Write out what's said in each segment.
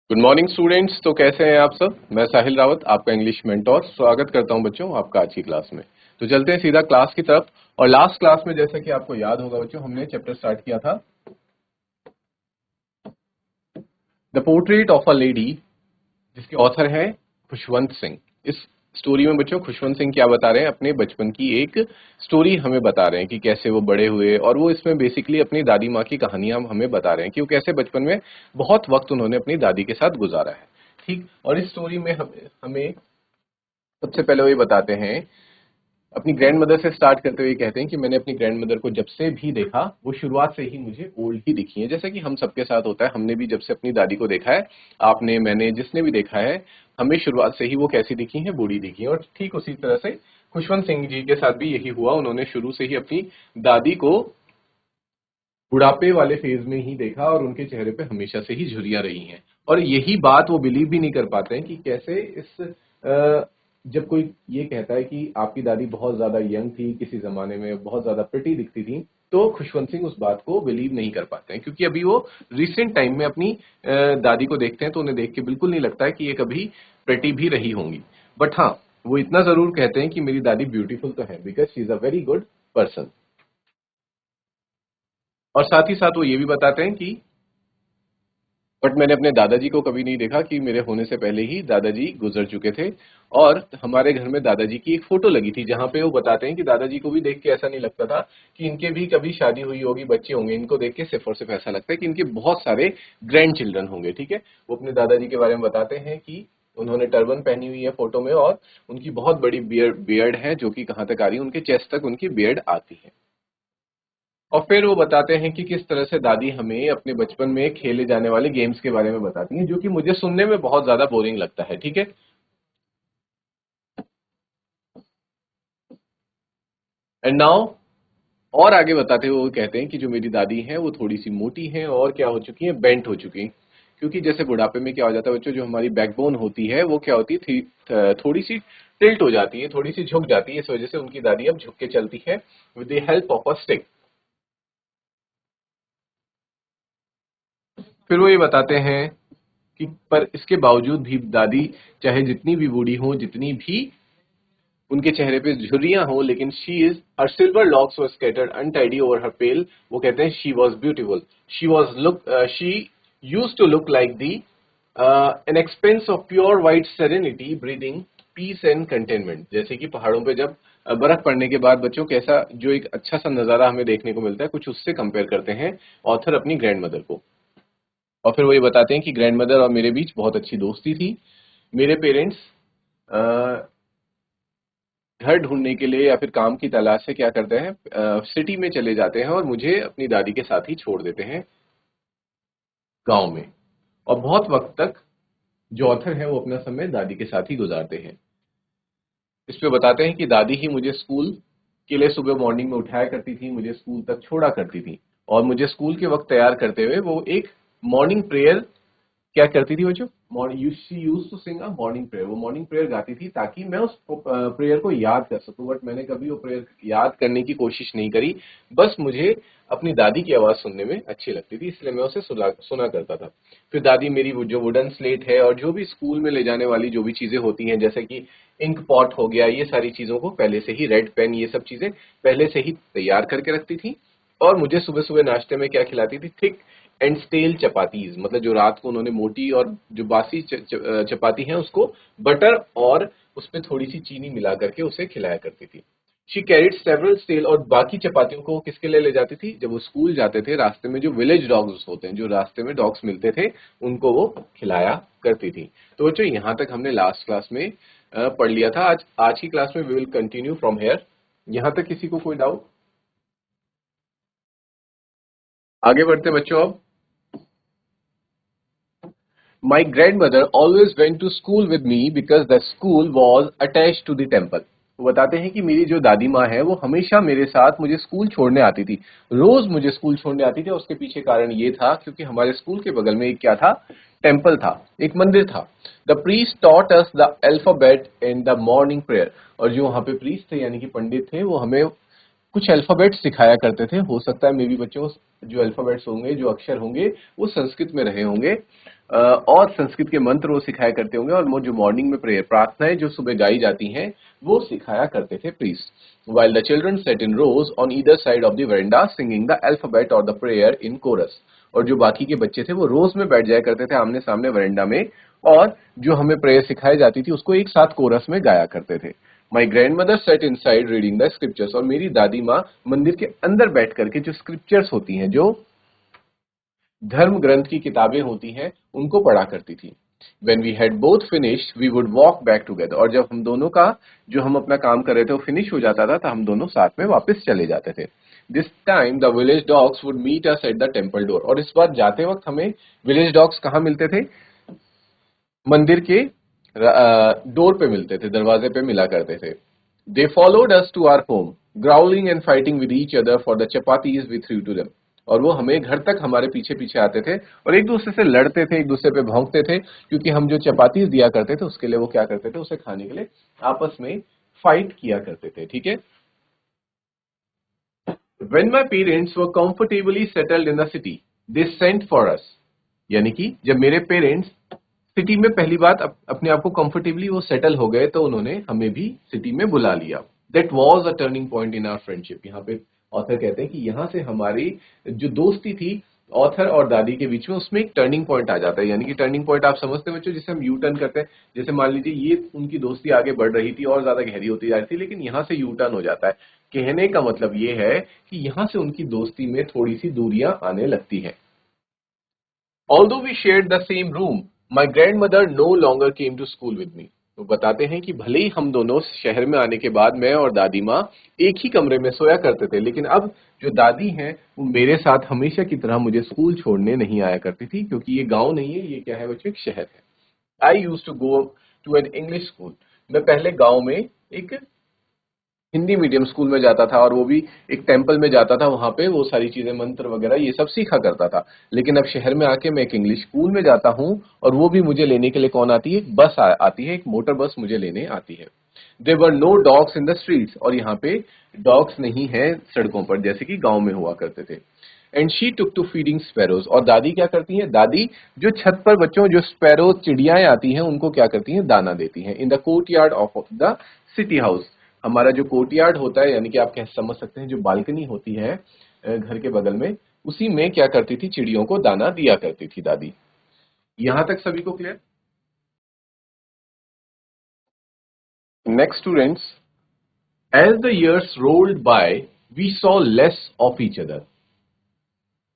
Good morning students. तो कैसे हैं आप सब। मैं साहिल रावत, आपका इंग्लिश मेंटोर, स्वागत करता हूं बच्चों आपका आज की क्लास में। तो चलते हैं सीधा क्लास की तरफ। और लास्ट क्लास में जैसा कि आपको याद होगा बच्चों, हमने चैप्टर स्टार्ट किया था the portrait of a lady, जिसके ऑथर है खुशवंत सिंह। इस स्टोरी में बच्चों खुशवंत सिंह क्या बता रहे हैं, अपने बचपन की एक स्टोरी हमें बता रहे हैं कि कैसे वो बड़े हुए। और वो इसमें बेसिकली अपनी दादी माँ की कहानियां हमें बता रहे हैं कि वो कैसे बचपन में बहुत वक्त उन्होंने अपनी दादी के साथ गुजारा है। ठीक। और इस स्टोरी में हमें सबसे पहले वही बताते हैं, अपनी ग्रैंड मदर से स्टार्ट करते हुए कहते हैं कि मैंने अपनी ग्रैंड मदर को जब से भी देखा वो शुरुआत से ही मुझे ओल्ड ही दिखी है। जैसा कि हम सबके साथ होता है, हमने भी जब से अपनी दादी को देखा है, आपने मैंने जिसने भी देखा है, हमें शुरुआत से ही वो कैसी दिखी है, बूढ़ी दिखी है। और ठीक उसी तरह से खुशवंत सिंह जी के साथ भी यही हुआ। उन्होंने शुरू से ही अपनी दादी को बुढ़ापे वाले फेज में ही देखा और उनके चेहरे पे हमेशा से ही झुर्रियां रही हैं। और यही बात वो बिलीव भी नहीं कर पाते हैं कि कैसे जब कोई ये कहता है कि आपकी दादी बहुत ज्यादा यंग थी, किसी जमाने में बहुत ज्यादा प्रिटी दिखती थी, तो खुशवंत सिंह उस बात को बिलीव नहीं कर पाते हैं, क्योंकि अभी वो रिसेंट टाइम में अपनी दादी को देखते हैं तो उन्हें देख के बिल्कुल नहीं लगता है कि ये कभी प्रिटी भी रही होंगी। बट हाँ, वो इतना जरूर कहते हैं कि मेरी दादी ब्यूटीफुल तो है, because she is a very good person. और साथ ही साथ वो ये भी बताते हैं कि बट मैंने अपने दादाजी को कभी नहीं देखा कि मेरे होने से पहले ही दादाजी गुजर चुके थे। और हमारे घर में दादाजी की एक फोटो लगी थी, जहां पे वो बताते हैं कि दादाजी को भी देख के ऐसा नहीं लगता था कि इनके भी कभी शादी हुई होगी, बच्चे होंगे। इनको देख के सिर्फ और सिर्फ ऐसा लगता है कि इनके बहुत सारे ग्रैंड चिल्ड्रन होंगे। ठीक है। वो अपने दादाजी के बारे में बताते हैं कि उन्होंने टर्बन पहनी हुई है फोटो में, और उनकी बहुत बड़ी बियर्ड है, जो कि कहाँ तक आ रही है, उनके चेस्ट तक उनकी बियर्ड आती है। और फिर वो बताते हैं कि किस तरह से दादी हमें अपने बचपन में खेले जाने वाले गेम्स के बारे में बताती हैं, जो कि मुझे सुनने में बहुत ज्यादा बोरिंग लगता है। ठीक है। एंड नाउ, और आगे बताते हुए वो कहते हैं कि जो मेरी दादी हैं वो थोड़ी सी मोटी हैं और क्या हो चुकी हैं, बेंट हो चुकी हैं। क्योंकि जैसे बुढ़ापे में क्या हो जाता है बच्चों, जो हमारी बैकबोन होती है वो क्या होती थी, थोड़ी सी टिल्ट हो जाती है, थोड़ी सी झुक जाती है। इस वजह से उनकी दादी अब झुक के चलती है with the help of a stick. फिर वो ये बताते हैं कि पर इसके बावजूद भी दादी चाहे जितनी भी बूढ़ी हो, जितनी भी उनके चेहरे पे झुर्रियां हो, लेकिन she is her silver locks were scattered untidy over her pale. वो कहते हैं she was beautiful, she was look she use to look like the an expanse of pure white serenity breathing peace and contentment. जैसे कि पहाड़ों पे जब बर्फ पड़ने के बाद बच्चों कैसा जो एक अच्छा सा नजारा हमें देखने को मिलता है, कुछ उससे कंपेयर करते हैं ऑथर अपनी ग्रैंड मदर को। और फिर वो ये बताते हैं कि ग्रैंड मदर और मेरे बीच बहुत अच्छी दोस्ती थी। मेरे पेरेंट्स घर ढूंढने के लिए या फिर काम की तलाश से क्या करते हैं, सिटी में चले जाते हैं और मुझे अपनी दादी के साथ ही छोड़ देते हैं गांव में। और बहुत वक्त तक जो ऑथर है वो अपना समय दादी के साथ ही गुजारते हैं। इस पे बताते हैं कि दादी ही मुझे स्कूल के लिए सुबह मॉर्निंग में उठाया करती थी, मुझे स्कूल तक छोड़ा करती थी। और मुझे स्कूल के वक्त तैयार करते हुए वो एक मॉर्निंग प्रेयर क्या करती थी बच्चों, she use to sing a morning prayer. वो मॉर्निंग प्रेयर गाती थी ताकि मैं उस प्रेयर को याद कर सकूं। बट मैंने कभी वो प्रेयर याद करने की कोशिश नहीं करी, बस मुझे अपनी दादी की आवाज सुनने में अच्छी लगती थी, इसलिए मैं उसे सुना करता था। फिर दादी मेरी वो जो वुडन स्लेट है और जो भी स्कूल में ले जाने वाली जो भी चीजें होती हैं, जैसे कि इंक पॉट हो गया, ये सारी चीजों को पहले से ही, रेड पेन, ये सब चीजें पहले से ही तैयार करके रखती थी। और मुझे सुबह सुबह नाश्ते में क्या खिलाती थी, थिक एंड स्टेल चपातीज, मतलब जो रात को उन्होंने मोटी और जो बासी चपाती है उसको बटर और उसमें थोड़ी सी चीनी मिला करके उसे खिलाया करती थी। शी कैरिड सेवरल स्टेल, और बाकी चपातियों को वो किसके लिए ले जाती थी, जब वो स्कूल जाते थे रास्ते में जो विलेज डॉग्स होते हैं, जो रास्ते में डॉग्स मिलते थे, उनको वो खिलाया करती थी। तो बच्चों यहाँ तक हमने लास्ट क्लास में पढ़ लिया था। आज आज की क्लास में we will continue from here. यहाँ तक किसी को कोई डाउट? आगे बढ़ते बच्चों अब। My grandmother always went to school with me because the school was attached to the temple. वो बताते हैं कि मेरी जो दादी माँ है वो हमेशा मेरे साथ मुझे स्कूल छोड़ने आती थी, रोज मुझे स्कूल छोड़ने आती थी। और उसके पीछे कारण ये था क्योंकि हमारे स्कूल के बगल में एक क्या था, टेम्पल था, एक मंदिर था। The priest taught us the alphabet in the morning prayer. और जो वहाँ पे प्रीस्ट थे यानी कि पंडित थे, वो हमें कुछ अल्फाबेट्स सिखाया करते थे। हो सकता है मे बी बच्चों जो अल्फाबेट्स होंगे, जो अक्षर होंगे, वो संस्कृत में रहे होंगे। और संस्कृत के मंत्र वो सिखाया करते होंगे, और वो जो मॉर्निंग में प्रेयर प्रार्थनाएं जो सुबह गाई जाती हैं वो सिखाया करते थे priest. While the children sat in rows on either side of the veranda singing the alphabet or the prayer in chorus. और जो बाकी के बच्चे थे वो रोज में बैठ जाया करते थे आमने सामने वरेंडा में, और जो हमें प्रेयर सिखाई जाती थी उसको एक साथ कोरस में गाया करते थे. My grand mother said in side reading the scriptures. और मेरी दादी माँ मंदिर के अंदर बैठ करके जो स्क्रिप्चर्स होती हैं, जो धर्म ग्रंथ की किताबें होती हैं, उनको पढ़ा करती थी. When we had both finished, we would walk back together. और जब हम दोनों का जो हम अपना काम कर रहे थे वो फिनिश हो जाता था तो हम दोनों साथ में वापस चले जाते थे. This time the village dogs would meet us at the temple door. और इस बार जाते वक्त हमें विलेज डॉग्स कहाँ मिलते थे? मंदिर के डोर पे मिलते थे, दरवाजे पे मिला करते थे. They followed us to our home, growling and fighting with each other for the chapatis we threw to them. और वो हमें घर तक हमारे पीछे पीछे आते थे और एक दूसरे से लड़ते थे, एक दूसरे पे भौंकते थे, क्योंकि हम जो चपातीज दिया करते थे उसके लिए वो क्या करते थे, उसे खाने के लिए आपस में फाइट किया करते थे. ठीक है. When my parents were comfortably settled in the city, they sent for us. यानी कि जब मेरे पेरेंट्स सिटी में पहली बात अपने आप को कंफर्टेबली वो सेटल हो गए तो उन्होंने हमें भी सिटी में बुला लिया. That was a turning point in our friendship. यहाँ पे ऑथर कहते हैं कि यहाँ से हमारी जो दोस्ती थी ऑथर और दादी के बीच में, उसमें एक टर्निंग पॉइंट आ जाता है. यानी कि टर्निंग पॉइंट आप समझते हैं बच्चों, जिसे हम यू टर्न करते हैं. जैसे मान लीजिए ये उनकी दोस्ती आगे बढ़ रही थी और ज्यादा गहरी होती जा रही थी, लेकिन यहाँ से यू टर्न हो जाता है. कहने का मतलब ये है कि यहाँ से उनकी दोस्ती में थोड़ी सी दूरियां आने लगती हैं. Although we shared the same room, my grandmother no longer came to school with me. तो बताते हैं कि भले ही हम दोनों शहर में आने के बाद मैं और दादी माँ एक ही कमरे में सोया करते थे, लेकिन अब जो दादी हैं वो मेरे साथ हमेशा की तरह मुझे स्कूल छोड़ने नहीं आया करती थी, क्योंकि ये गांव नहीं है, ये क्या है बच्चों, एक शहर है. I use to go to an English school. मैं पहले गांव में एक हिंदी मीडियम स्कूल में जाता था, और वो भी एक टेंपल में जाता था. वहां पे वो सारी चीजें मंत्र वगैरह ये सब सीखा करता था. लेकिन अब शहर में आके मैं एक इंग्लिश स्कूल में जाता हूँ, और वो भी मुझे लेने के लिए कौन आती है, एक बस आती है, एक मोटर बस मुझे लेने आती है. There were no dogs in the streets. और यहाँ पे डॉग्स नहीं है सड़कों पर जैसे कि गाँव में हुआ करते थे. And she took to feeding sparrows. और दादी क्या करती हैं, दादी जो छत पर बच्चों जो स्पैरो चिड़ियाएं आती हैं उनको क्या करती हैं, दाना देती हैं. In the courtyard of the city house. हमारा जो कोर्टयार्ड होता है, यानी कि आप कह समझ सकते हैं जो बालकनी होती है घर के बगल में, उसी में क्या करती थी, चिड़ियों को दाना दिया करती थी दादी. यहां तक सभी को clear? Next students, as the years rolled by, we saw less of each other.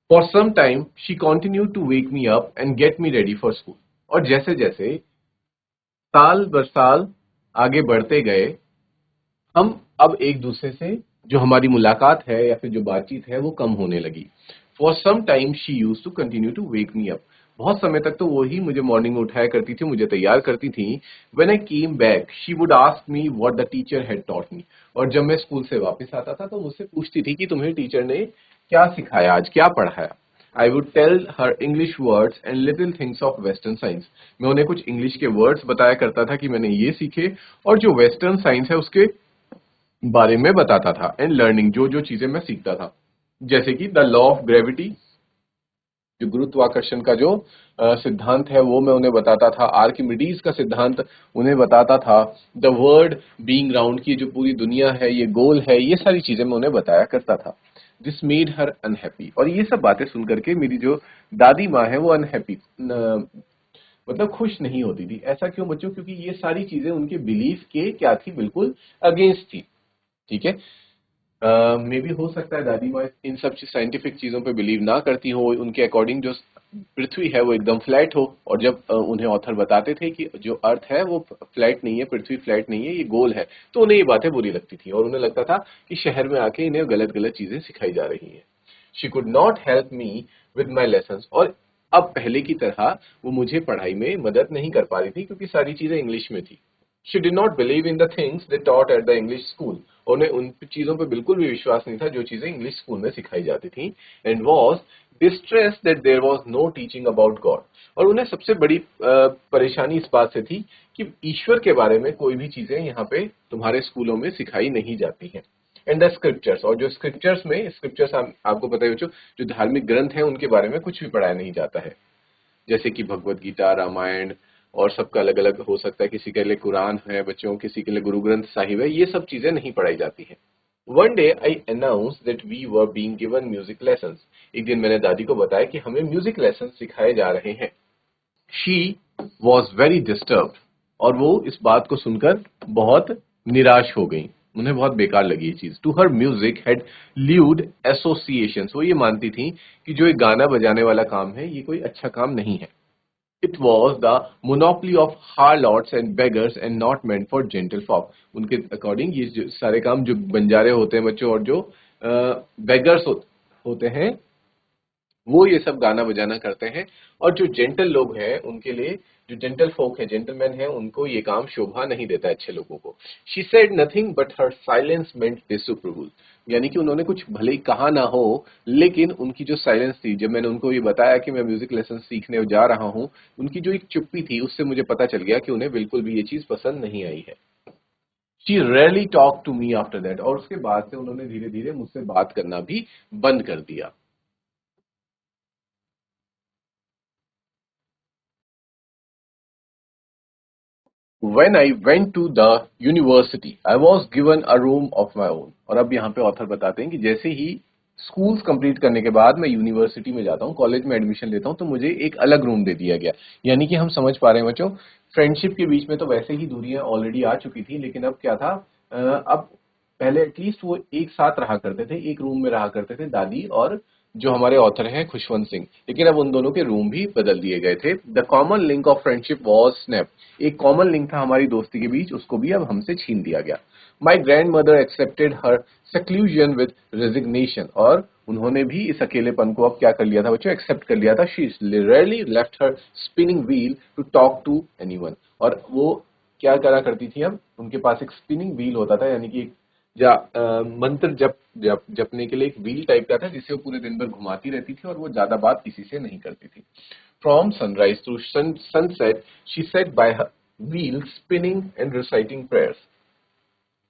For some time, she continued to wake me up and get me ready for school. और जैसे जैसे साल बर साल आगे बढ़ते गए, हम अब एक दूसरे से जो हमारी मुलाकात है या फिर जो बातचीत है वो कम होने लगी. For some time she use to continue to wake me up. बहुत समय तक तो वो ही मुझे मॉर्निंग में उठाया करती थी, मुझे तैयार करती थी. When I came back she would ask me what the teacher had taught me. और जब मैं स्कूल से वापस आता था तो मुझसे पूछती थी कि तुम्हें टीचर ने क्या सिखाया, आज क्या पढ़ाया. I would tell her English words and little things of western science. मैं उन्हें कुछ इंग्लिश के वर्ड्स बताया करता था कि मैंने ये सीखे, और जो वेस्टर्न साइंस है उसके बारे में बताता था. एंड लर्निंग, जो जो चीजें मैं सीखता था, जैसे कि द लॉ ऑफ ग्रेविटी, जो गुरुत्वाकर्षण का जो सिद्धांत है वो मैं उन्हें बताता था. आर्किमिडीज का सिद्धांत उन्हें बताता था. द वर्ल्ड बीइंग राउंड की जो पूरी दुनिया है ये गोल है, ये सारी चीजें मैं उन्हें बताया करता था. This made her unhappy. और ये सब बातें सुनकर के मेरी जो दादी माँ है वो अनहैप्पी, मतलब खुश नहीं होती थी. ऐसा क्यों बच्चों? क्योंकि ये सारी चीजें उनके बिलीफ के क्या थी, बिल्कुल अगेंस्ट थी. ठीक है. मे भी हो सकता है दादी माँ इन सब साइंटिफिक चीजों पे बिलीव ना करती हो. उनके अकॉर्डिंग जो पृथ्वी है वो एकदम फ्लैट हो, और जब उन्हें ऑथर बताते थे कि जो अर्थ है वो फ्लैट नहीं है, पृथ्वी फ्लैट नहीं है, ये गोल है, तो उन्हें ये बातें बुरी लगती थी और उन्हें लगता था कि शहर में आके इन्हें गलत गलत चीजें सिखाई जा रही हैं. She could not help me with my lesson. और अब पहले की तरह वो मुझे पढ़ाई में मदद नहीं कर पा रही थी, क्योंकि सारी चीजें इंग्लिश में थी. She did not believe in the things they taught at the English school. उन्हें उन चीजों पे बिल्कुल भी विश्वास नहीं था जो चीजें इंग्लिश स्कूल में सिखाई जाती थी. And was distressed that there was no teaching about God. और उन्हें सबसे बड़ी परेशानी इस बात से थी कि ईश्वर के बारे में कोई भी चीजें यहाँ पे तुम्हारे स्कूलों में सिखाई नहीं जाती हैं. एंड द स्क्रिप्चर्स, और जो स्क्रिप्चर्स में, स्क्रिप्चर्स आपको पता है बच्चों, जो धार्मिक ग्रंथ हैं उनके बारे में कुछ भी पढ़ाया नहीं जाता है. जैसे कि भगवत गीता, रामायण, और सबका अलग अलग हो सकता है, किसी के लिए कुरान है बच्चों, किसी के लिए गुरु ग्रंथ साहिब है, ये सब चीजें नहीं पढ़ाई जाती हैं। One day I announce that we were being given music lessons. एक दिन मैंने दादी को बताया कि हमें म्यूजिक लेसन सिखाए जा रहे हैं। शी वॉज वेरी डिस्टर्ब्ड, और वो इस बात को सुनकर बहुत निराश हो गई, उन्हें बहुत बेकार लगी ये चीज। To her music had lewd associations, वो ये मानती थी कि जो एक गाना बजाने वाला काम है ये कोई अच्छा काम नहीं है। It was the monopoly of harlots and beggars and not meant for gentle folk. उनके अकॉर्डिंग ये सारे काम जो बंजारे होते हैं बच्चों, और जो बेगर्स होते हैं, वो ये सब गाना बजाना करते हैं, और जो जेंटल लोग हैं उनके लिए, जो जेंटल फोक है, जेंटलमैन है, उनको ये काम शोभा नहीं देता अच्छे लोगों को। She said nothing but her silence meant disapproval, यानी कि उन्होंने कुछ भले ही कहा ना हो, लेकिन उनकी जो साइलेंस थी, जब मैंने उनको ये बताया कि मैं म्यूजिक लेसन सीखने जा रहा हूं, उनकी जो एक चुप्पी थी उससे मुझे पता चल गया कि उन्हें बिल्कुल भी ये चीज पसंद नहीं आई है। She rarely talk to me after that, और उसके बाद से उन्होंने धीरे धीरे मुझसे बात करना भी बंद कर दिया। When I went to the university, I was given a room of my own। और अब यहाँ पे ऑथर बताते हैं कि जैसे ही स्कूल्स कंप्लीट करने के बाद मैं यूनिवर्सिटी में जाता हूँ, कॉलेज में एडमिशन लेता हूँ, तो मुझे एक अलग रूम दे दिया गया। यानी कि हम समझ पा रहे हैं बच्चों, फ्रेंडशिप के बीच में तो वैसे ही दूरियां ऑलरेडी आ चुकी थी, लेकिन अब क्या था, अब पहले एटलीस्ट वो एक साथ रहा करते थे, एक रूम में रहा करते थे, दादी और जो हमारे ऑथर हैं खुशवंत सिंह। लेकिन अब उन दोनों के रूम भी बदल दिए गए थे। The common link of friendship was snap, एक कॉमन लिंक था हमारी दोस्ती के बीच, उसको भी अब हमसे छीन लिया गया। My grand mother accepted her seclusion with resignation, और उन्होंने भी इस अकेलेपन को अब क्या कर लिया था बच्चों, एक्सेप्ट कर लिया था। She rarely left her spinning wheel to talk to anyone, और वो क्या करा करती थी, अब उनके पास एक स्पिनिंग व्हील होता था, यानी कि मंत्र जपने के लिए एक व्हील टाइप का था, जिसे वो पूरे दिन भर घुमाती रहती थी, और वो ज्यादा बात किसी से नहीं करती थी। From sunrise to sunset she sat by her wheel spinning and reciting prayers,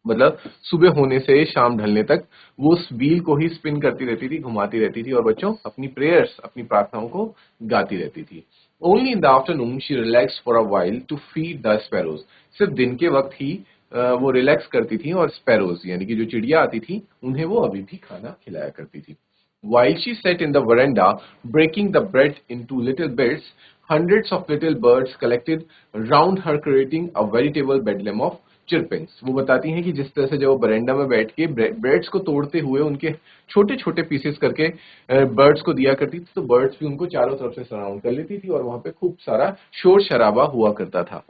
मतलब सुबह होने से शाम ढलने तक वो उस व्हील को ही स्पिन करती रहती थी, घुमाती रहती थी, और बच्चों अपनी प्रेयर्स, अपनी प्रार्थनाओं को गाती रहती थी। Only in the afternoon she relax for a while to feed the sparrows, सिर्फ दिन के वक्त ही वो रिलैक्स करती थी, और स्पैरोज यानी कि जो चिड़िया आती थी उन्हें वो अभी भी खाना खिलाया करती थी। While she sat in the veranda, breaking the bread into little bits, hundreds of little birds collected round her, creating a veritable bedlam of chirpings। वो बताती हैं कि जिस तरह से जब वो बरेंडा में बैठ के ब्रेड्स को तोड़ते हुए उनके छोटे छोटे पीसेस करके बर्ड्स को दिया करती थी, तो बर्ड्स भी उनको चारों तरफ से सराउंड कर लेती थी, और वहां पे खूब सारा शोर शराबा हुआ करता था।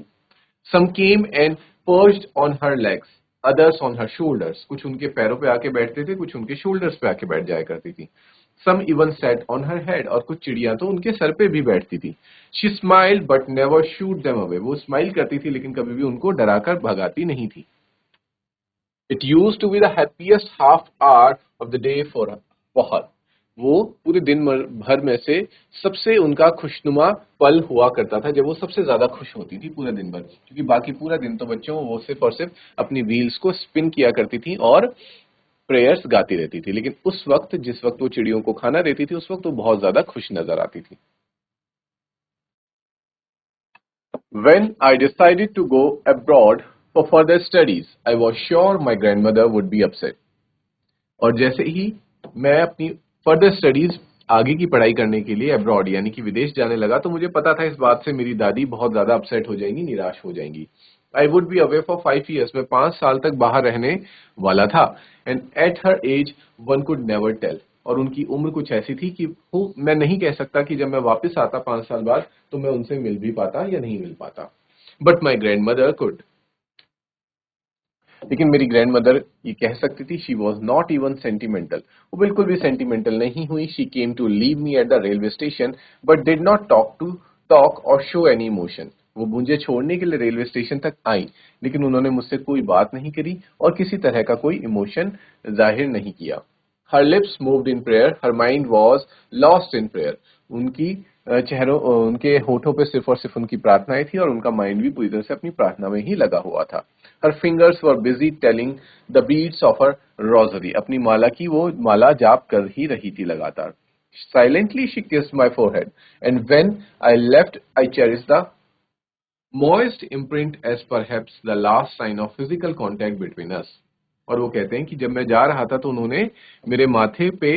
Some came and perched on her legs, others on her shoulders। कुछ उनके पैरों पे आके बैठते थे, कुछ उनके शोल्डर्स पे आके बैठ जाया करती थी। Some even sat on her head, और कुछ चिड़िया तो उनके सर पे भी बैठती थी। She smiled but never shooed them away। वो स्माइल करती थी लेकिन कभी भी उनको डराकर भगाती नहीं थी। It used to be the happiest half hour of the day for her। वो पूरे दिन भर में से सबसे उनका खुशनुमा पल हुआ करता था, जब वो सबसे ज्यादा खुश होती थी पूरे दिन भर, क्योंकि बाकी पूरा दिन तो बच्चों वो सिर्फ और सिर्फ अपनी व्हील्स को स्पिन किया करती थी और प्रेयर्स गाती रहती थी। लेकिन उस वक्त, जिस वक्त वो चिड़ियों को खाना देती थी, उस वक्त वो बहुत ज्यादा खुश नजर आती थी। When I decided to go abroad for further studies, I was sure my grandmother would be upset। और जैसे ही मैं अपनी फर्दर स्टडीज, आगे की पढ़ाई करने के लिए अब्रॉड यानी कि विदेश जाने लगा, तो मुझे पता था इस बात से मेरी दादी बहुत ज्यादा अपसेट हो जाएंगी, निराश हो जाएंगी। I would be away for 5 years, मैं 5 साल तक बाहर रहने वाला था। And at her age one could never tell, और उनकी उम्र कुछ ऐसी थी कि वो, मैं नहीं कह सकता कि जब मैं वापस आता 5 साल बाद तो मैं उनसे मिल भी पाता या नहीं मिल पाता। But my grandmother could, लेकिन मेरी ग्रैंड मदर ये कह सकती थी। She was not even sentimental, वो बिल्कुल भी सेंटिमेंटल नहीं हुई। She came to leave me at the railway station but did not talk or show any emotion. वो मुझे छोड़ने के लिए रेलवे स्टेशन तक आई, लेकिन उन्होंने मुझसे कोई बात नहीं करी और किसी तरह का कोई इमोशन जाहिर नहीं किया। हर lips moved in prayer, her mind was lost in prayer. उनकी उनके होठों पे सिर्फ और सिर्फ उनकी प्रार्थनाएं थी, और उनका माइंड भी पूरी तरह से अपनी प्रार्थना में ही लगा हुआ था। Her fingers were busy telling the beads of her rosary, अपनी माला की वो माला जाप कर ही रही थी लगातार। Silently she kissed my forehead, and when I left, I cherished the moist imprint as perhaps the last sign of physical contact between us. और वो कहते हैं कि जब मैं जा रहा था तो उन्होंने मेरे माथे पे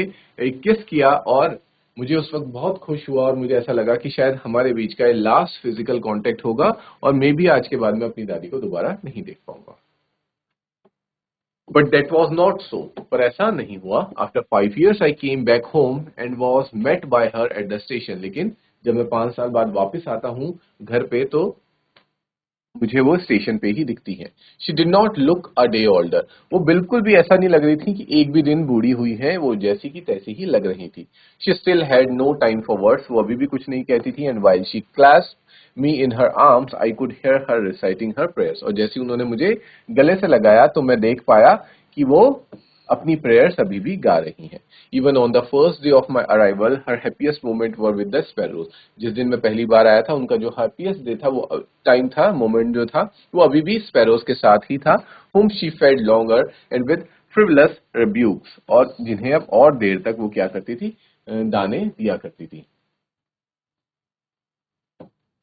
एक किस किया और मुझे उस वक्त बहुत खुश हुआ और मुझे ऐसा लगा कि शायद हमारे बीच का ये लास्ट फिजिकल कांटेक्ट होगा और मे भी आज के बाद मैं अपनी दादी को दोबारा नहीं देख पाऊंगा. But that was not so. पर ऐसा नहीं हुआ. After 5 years I came back home and was met by her at the station. लेकिन जब मैं 5 साल बाद वापस आता हूँ घर पे तो मुझे वो स्टेशन पे ही दिखती हैं. She did not look a day older. वो बिल्कुल भी ऐसा नहीं लग रही थी कि एक भी दिन बूढ़ी हुई है. वो जैसी की तैसी ही लग रही थी. She still had no time for words. वो अभी भी कुछ नहीं कहती थी. And while she clasped me in her arms I could hear her reciting her prayers. और जैसे उन्होंने मुझे गले से लगाया तो मैं देख पाया कि वो अपनी प्रेयर्स अभी भी गा रही हैं. Even on the first day of my arrival her happiest moment were with the sparrows. जिस दिन मैं पहली बार आया था उनका जो हैप्पीएस्ट डे था, वो टाइम था, मोमेंट जो था, वो अभी भी स्पैरोज के साथ ही था. whom she fed longer and with frivolous rebukes. और जिन्हें अब और देर तक वो क्या करती थी, दाने दिया करती थी.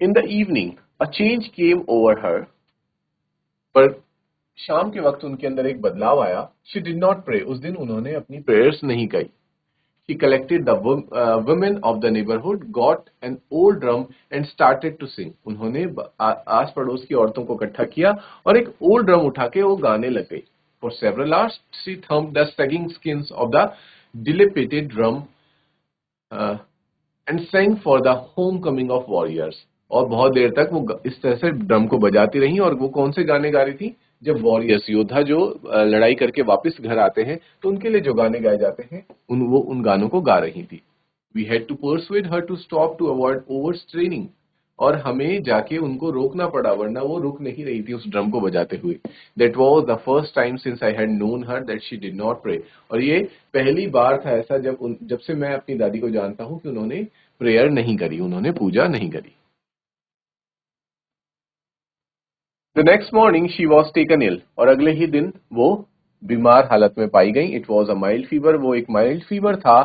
In the evening a change came over her. पर शाम के वक्त उनके अंदर एक बदलाव आया. She did not pray. उस दिन उन्होंने अपनी प्रेयर्स नहीं गाई. She collected the women of the neighborhood, got an old drum and started to sing. उन्होंने आस पड़ोस की औरतों को इकट्ठा किया और एक ओल्ड ड्रम उठा के वो गाने लग गई. For several hours she thumped the sagging skins of the dilapidated drum and sang for the homecoming of warriors. और बहुत देर तक वो इस तरह से ड्रम को बजाती रही. और वो कौन से गाने गा रही थी? जब वॉरियर्स योद्धा जो लड़ाई करके वापस घर आते हैं तो उनके लिए जो गाने गाए जाते हैं वो उन गानों को गा रही थी. We had to persuade her to stop to avoid overstraining. और हमें जाके उनको रोकना पड़ा वरना वो रुक नहीं रही थी उस ड्रम को बजाते हुए. That was the first time since I had known her that she did not pray. और ये पहली बार था ऐसा जब से मैं अपनी दादी को जानता हूं कि उन्होंने प्रेयर नहीं करी, उन्होंने पूजा नहीं करी. The next morning she was taken ill. और अगले ही दिन वो बीमार हालत में पाई गई. It was a mild fever. वो एक माइल्ड फीवर था.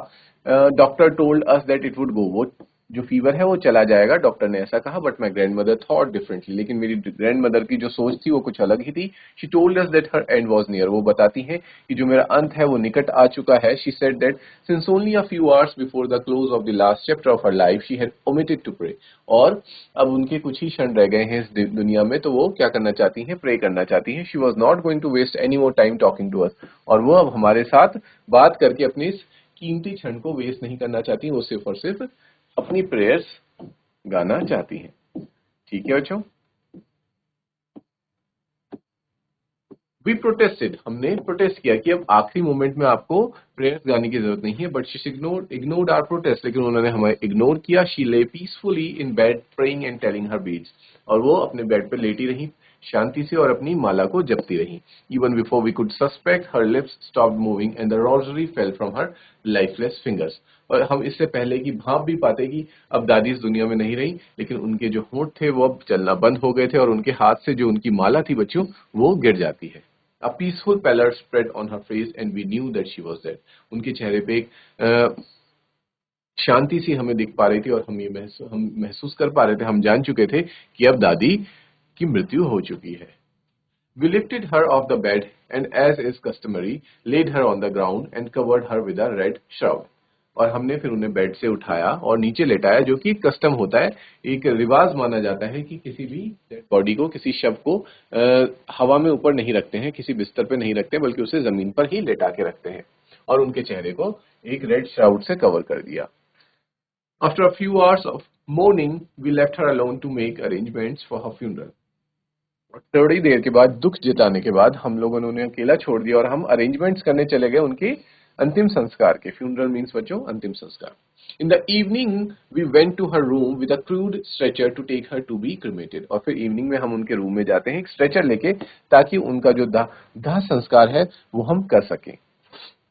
Doctor told us that it would go. वो जो फीवर है वो चला जाएगा, डॉक्टर ने ऐसा कहा. But my grand mother thought differently. लेकिन मेरी ग्रैंड मदर की जो सोच थी वो कुछ अलग ही थी. She told us that her and was near. वो बताती हैं कि जो मेरा अंत है वो निकट आ चुका है. She said that since only a few hours before the close of the last chapter of her life she had omitted to pray. और अब उनके कुछ ही क्षण रह गए हैं इस दुनिया में तो वो क्या करना चाहती हैं, प्रे करना चाहती हैं. She was not going to waste any more time talking to us. और वो अब हमारे साथ बात करके अपनी इस कीमती क्षण को वेस्ट नहीं करना चाहती. वो सिर्फ और सिर्फ अपनी प्रेयर्स गाना चाहती हैं. ठीक है बच्चों. We protested. हमने प्रोटेस्ट किया कि अब आखिरी मोमेंट में आपको प्रेयर्स गाने की जरूरत नहीं है. But she ignored our protest. लेकिन उन्होंने हमें इग्नोर किया. She lay peacefully in bed praying and telling her beads. और वो अपने बेड पे लेटी रही शांति से और अपनी माला को जपती रही. Even before we could suspect her lips stopped moving and the rosary fell from her lifeless fingers. और हम इससे पहले कि भाप भी पाते कि अब दादी इस दुनिया में नहीं रही, लेकिन उनके जो होंठ थे वो अब चलना बंद हो गए थे और उनके हाथ से जो उनकी माला थी बच्चों वो गिर जाती है. A peaceful pallor spread on her face and we knew that she was dead. उनके चेहरे पे एक शांति सी हमें दिख पा रही थी और हम महसूस कर पा रहे थे, हम जान चुके थे कि अब दादी की मृत्यु हो चुकी है. We lifted her off the bed and as is customary laid her on the ground and covered her with a red shroud. और हमने फिर उन्हें बेड से उठाया और नीचे लेटाया, जो कि कस्टम होता है, एक रिवाज माना जाता है कि किसी भी डेड बॉडी को, किसी शव को हवा में ऊपर नहीं रखते हैं, किसी बिस्तर पे नहीं रखते, बल्कि उसे जमीन पर ही लेटा के रखते हैं. और उनके चेहरे को एक रेड श्राउड से कवर कर दिया. After a few hours of mourning we left her alone to make arrangements for her funeral. थोड़ी देर के बाद, दुख जताने के बाद, हम लोगों ने उन्हें अकेला छोड़ दिया और हम अरेंजमेंट्स करने चले गए उनके अंतिम संस्कार के. फ्यूनरल मीन्स बच्चों अंतिम संस्कार. In the evening we went to her room with a crude stretcher to take her to be cremated. और फिर इवनिंग में हम उनके रूम में जाते हैं एक स्ट्रेचर लेके, ताकि उनका जो दाह संस्कार है वो हम कर सकें.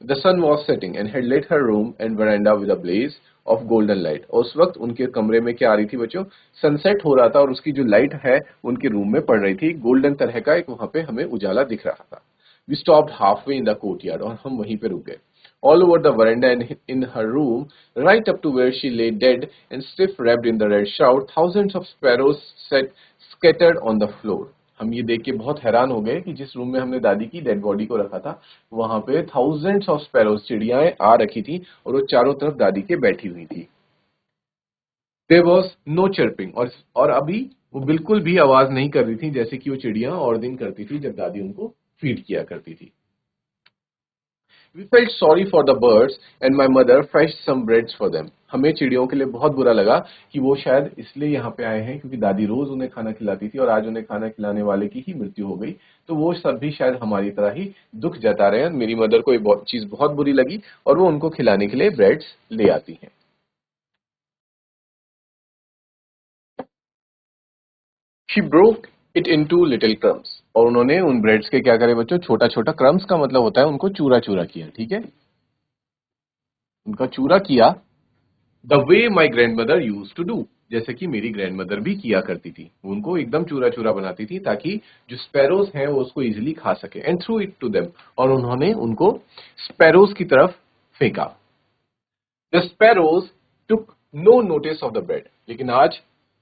The sun was setting and had lit her room and veranda with a blaze of golden light. और उस वक्त उनके कमरे में क्या आ रही थी बच्चों, सनसेट हो रहा था और उसकी जो लाइट है उनके रूम में पड़ रही थी. गोल्डन तरह का एक वहां पे हमें उजाला दिख रहा था. We stopped halfway in the courtyard. और हम वहीं पे रुक गए. all over the veranda and in her room, right up to where she lay dead and stiff wrapped in the red shroud. Thousands of sparrows sat scattered on the floor. हम ये देख के बहुत हैरान हो गए कि जिस रूम में हमने दादी की डेड बॉडी को रखा था वहां पे थाउजेंड्स ऑफ स्पैरोज चिड़ियाएं आ रखी थी और वो चारों तरफ दादी के बैठी हुई थी. There was no chirping और अभी वो बिल्कुल भी आवाज नहीं कर रही थी जैसे कि वो चिड़ियां और दिन करती थी जब दादी उनको फीड किया करती थी. We felt sorry for the birds and my mother fetched some breads for them. हमें चिड़ियों के लिए बहुत बुरा लगा कि वो शायद इसलिए यहाँ पे आए हैं क्योंकि दादी रोज उन्हें खाना खिलाती थी और आज उन्हें खाना खिलाने वाले की ही मृत्यु हो गई. तो वो सब भी शायद हमारी तरह ही दुख जता रहे हैं. मेरी मदर को ये चीज बहुत बुरी लगी और वो उनको खिलाने के लिए ब्रेड्स ले आती हैं. She broke it into little crumbs. और उन्होंने उन ब्रेड्स के क्या करे बच्चों, छोटा छोटा. क्रम्स का मतलब होता है उनको चूरा चूरा किया. ठीक है, उनका चूरा किया. The way my grandmother use to do, जैसे कि मेरी ग्रैंड मदर भी किया करती थी. उनको एकदम चूरा चूरा बनाती थी ताकि जो स्पैरोज हैं वो उसको इजिली खा सके. And threw it to them, और उन्होंने उनको स्पैरोज की तरफ फेंका. The sparrows took no notice of the bread. लेकिन आज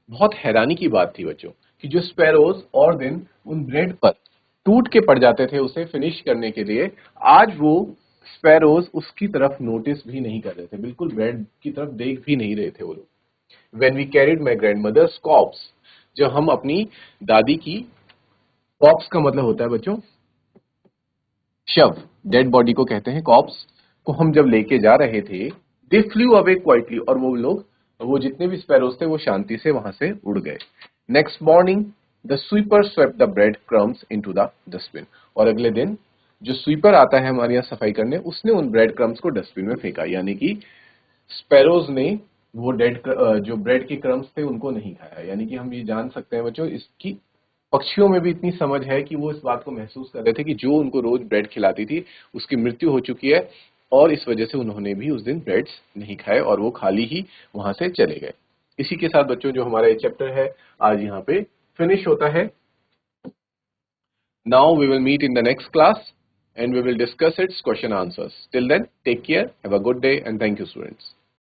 बहुत हैरानी की बात थी बच्चों कि जो स्पैरोज और दिन उन ब्रेड पर टूट के पड़ जाते थे उसे फिनिश करने के लिए, आज वो स्पैरोज उसकी तरफ नोटिस भी नहीं कर रहे थे. बिल्कुल ब्रेड की तरफ देख भी नहीं रहे थे वो लोग. When we carried my grandmother's corpse, जब हम अपनी दादी की, कॉप्स का मतलब होता है बच्चों शव, डेड बॉडी को कहते हैं कॉप्स, को हम जब लेके जा रहे थे, दे फ्लू अवे क्वाइटली, और वो लोग, वो जितने भी स्पैरोज थे वो शांति से वहां से उड़ गए. Next morning the sweeper swept the bread crumbs into the dustbin. और अगले दिन जो स्वीपर आता है हमारे यहाँ सफाई करने, उसने उन ब्रेड क्रम्स को डस्टबिन में फेंका. यानी कि स्पैरोज ने वो जो ब्रेड के क्रम्स थे उनको नहीं खाया. यानी कि हम ये जान सकते हैं बच्चों, इसकी पक्षियों में भी इतनी समझ है कि वो इस बात को महसूस कर रहे थे कि जो उनको रोज ब्रेड खिलाती थी उसकी मृत्यु हो चुकी है, और इस वजह से उन्होंने भी उस दिन ब्रेड्स नहीं खाए और वो खाली ही वहां से चले गए. इसी के साथ बच्चों जो हमारा ये चैप्टर है आज यहाँ पे फिनिश होता है. Now we will meet in the next class and we will discuss its question answers. Till then, take care, have a good day, and thank you, students.